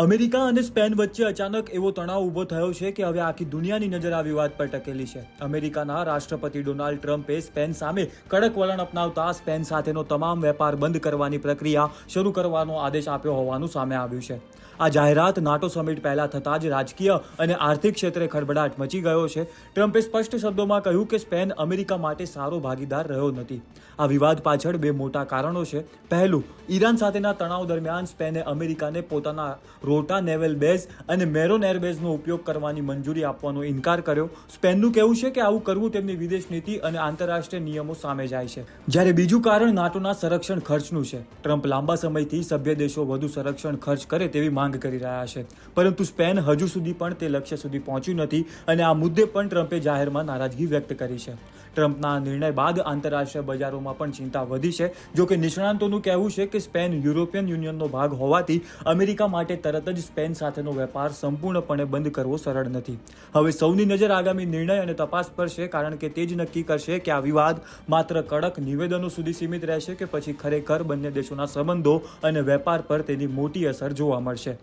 America અને Spain વચ્ચે અચાનક એવો તણાવ ઊભો થયો છે કે હવે આખી દુનિયાની નજર આ વિવાદ પર ટકેલી છે. અમેરિકાના રાષ્ટ્રપતિ ડોનાલ્ડ ટ્રમ્પે સ્પેન સામે કડક વલણ અપનાવતા સ્પેન સાથેનો તમામ વેપાર બંધ કરવાની પ્રક્રિયા શરૂ કરવાનો આદેશ આપ્યો હોવાનું સામે આવ્યું છે. આ જાહેરાત નાટો સમિટ પહેલા થતાં જ રાજકીય અને આર્થિક ક્ષેત્રે ખળભળાટ મચી ગયો છે. ટ્રમ્પે સ્પષ્ટ શબ્દોમાં કહ્યું કે સ્પેન અમેરિકા માટે સારો ભાગીદાર રહ્યો નથી. આ વિવાદ પાછળ બે મોટા કારણો છે. પહેલું, ઈરાન સાથેના તણાવ દરમિયાન સ્પેને અમેરિકાને પોતાના રોટા નેવલ બેઝ અને મેરોન એરબેઝનો ઉપયોગ કરવાની મંજૂરી આપવાનો ઇનકાર કર્યો. સ્પેનનું કહેવું છે કે આવું કરવું તેમની વિદેશ નીતિ અને આંતરરાષ્ટ્રીય નિયમો સામે જાય છે. જ્યારે બીજું કારણ નાટોના સંરક્ષણ ખર્ચનું છે. ટ્રમ્પ લાંબા સમયથી સભ્ય દેશો વધુ સંરક્ષણ ખર્ચ કરે તેવી માંગ કરી રહ્યા છે, પરંતુ સ્પેન હજુ સુધી પણ તે લક્ષ્ય સુધી પહોંચ્યું નથી અને આ મુદ્દે પણ ટ્રમ્પે જાહેરમાં નારાજગી વ્યક્ત કરી છે. ટ્રમ્પના આ નિર્ણય બાદ આંતરરાષ્ટ્રીય બજારોમાં પણ ચિંતા વધી છે. જોકે નિષ્ણાંતોનું કહેવું છે કે સ્પેન યુરોપિયન યુનિયનનો ભાગ હોવાથી અમેરિકા માટે તરત જ સ્પેન સાથેનો વેપાર સંપૂર્ણપણે બંધ કરવો સરળ નથી. હવે સૌની નજર આગામી નિર્ણય અને તપાસ પર છે, કારણ કે તે જ નક્કી કરશે કે આ વિવાદ માત્ર કડક નિવેદનો સુધી સીમિત રહેશે કે પછી ખરેખર બંને દેશોના સંબંધો અને વેપાર પર તેની મોટી અસર જોવા મળશે.